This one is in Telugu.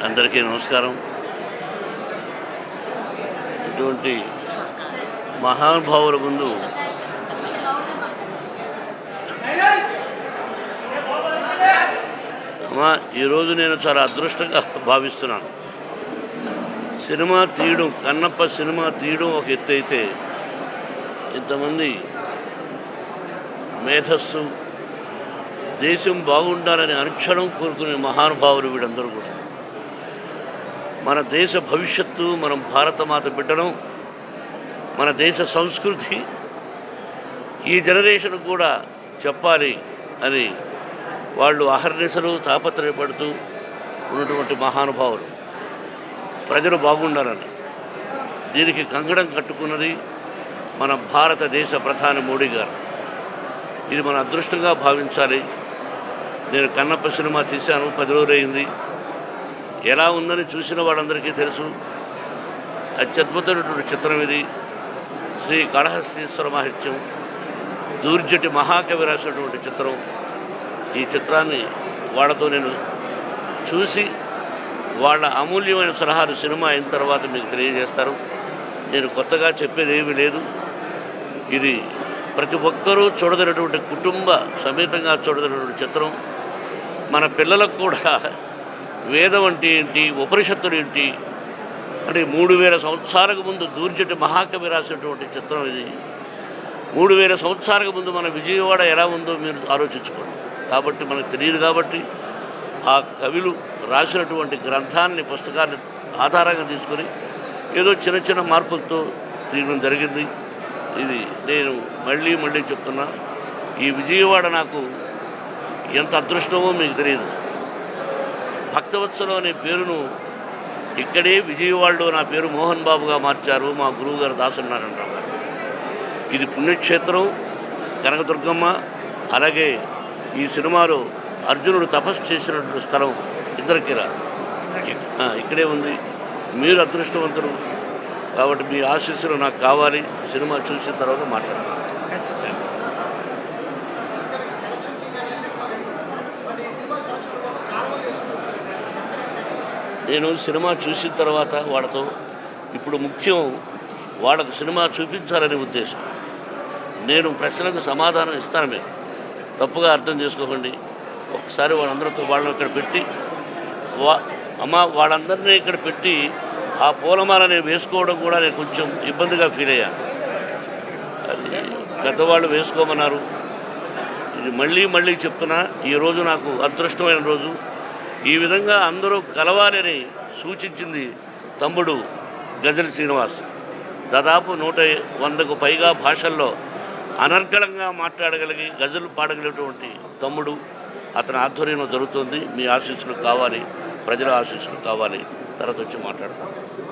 అందరికీ నమస్కారం. ఇటువంటి మహానుభావుల ముందు అమ్మా, ఈరోజు నేను చాలా అదృష్టంగా భావిస్తున్నాను. సినిమా తీయడం, కన్నప్ప సినిమా తీయడం ఒక ఎత్తు అయితే, ఇంతమంది మేధస్సు, దేశం బాగుండాలని అనుక్షణం కోరుకునే మహానుభావులు వీడందరూ కూడా. మన దేశ భవిష్యత్తు, మనం భారతమాత బిడ్డడం, మన దేశ సంస్కృతి ఈ జనరేషన్ కూడా చెప్పాలి అని వాళ్ళు అహర్నిశలు తాపత్రయపడుతూ ఉన్నటువంటి మహానుభావులు. ప్రజలు బాగుండాలని దీనికి కంకణం కట్టుకున్నది మన భారతదేశ ప్రధాని మోడీ గారు. ఇది మన అదృష్టంగా భావించాలి. నేను కన్నప్ప సినిమా తీశాను, 10 రోజులు అయింది. ఎలా ఉందని చూసిన వాళ్ళందరికీ తెలుసు. అత్యద్భుతమైనటువంటి చిత్రం ఇది. శ్రీ కాళహస్తీశ్వర మహత్యం, దూర్జటి మహాకవి రాసినటువంటి చిత్రం. ఈ చిత్రాన్ని వాళ్ళతో నేను చూసి వాళ్ళ అమూల్యమైన సలహాలు సినిమా అయిన తర్వాత మీకు తెలియజేస్తారు. నేను కొత్తగా చెప్పేది ఏమీ లేదు. ఇది ప్రతి ఒక్కరూ చూడదగినటువంటి, కుటుంబ సమేతంగా చూడదగినటువంటి చిత్రం. మన పిల్లలకు కూడా వేదం అంటే ఏంటి, ఉపనిషత్తులు ఏంటి అంటే 3000 సంవత్సరాలకు ముందు దూర్జటి మహాకవి రాసినటువంటి చిత్రం ఇది. 3000 సంవత్సరాలకు ముందు మన విజయవాడ ఎలా ఉందో మీరు ఆలోచించుకోండి. కాబట్టి మనకు తెలియదు. కాబట్టి ఆ కవులు రాసినటువంటి గ్రంథాన్ని, పుస్తకాన్ని ఆధారంగా తీసుకొని ఏదో చిన్న చిన్న మార్పులతో తీయడం జరిగింది. ఇది నేను మళ్ళీ చెప్తున్నా, ఈ విజయవాడ నాకు ఎంత అదృష్టమో మీకు తెలియదు. భక్తవత్సలం అనే పేరును ఇక్కడే విజయవాడలో నా పేరు మోహన్ బాబుగా మార్చారు మా గురువుగారు దాసనారాయణరావు గారు. ఇది పుణ్యక్షేత్రం, కనకదుర్గమ్మ. అలాగే ఈ సినిమాలో అర్జునుడు తపస్సు చేసినటువంటి స్థలం ఇంద్రకీల ఇక్కడే ఉంది. మీరు అదృష్టవంతులు కాబట్టి మీ ఆశీస్సులు నాకు కావాలి. సినిమా చూసిన తర్వాత మాట్లాడతాను. నేను సినిమా చూసిన తర్వాత వాళ్ళతో, ఇప్పుడు ముఖ్యం వాళ్ళకు సినిమా చూపించాలనే ఉద్దేశం. నేను ప్రశ్నలకు సమాధానం ఇస్తాను, మీరు తప్పుగా అర్థం చేసుకోకండి. ఒకసారి వాళ్ళని ఇక్కడ పెట్టి వాళ్ళందరినీ ఇక్కడ పెట్టి ఆ పూలమాల నేను వేసుకోవడం కూడా నేను కొంచెం ఇబ్బందిగా ఫీల్ అయ్యాను. అది పెద్దవాళ్ళు వేసుకోమన్నారు. ఇది మళ్ళీ చెప్తున్నా, ఈరోజు నాకు అదృష్టమైన రోజు. ఈ విధంగా అందరూ కలవాలని సూచించింది తమ్ముడు గజల్ శ్రీనివాస్. దాదాపు 100కు పైగా భాషల్లో అనర్గళంగా మాట్లాడగలిగి గజలు పాడగలిగినటువంటి తమ్ముడు. అతని ఆధ్వర్యంలో జరుగుతుంది. మీ ఆశీస్సులు కావాలి, ప్రజల ఆశీస్సులు కావాలి. తర్వాత వచ్చి మాట్లాడతాను.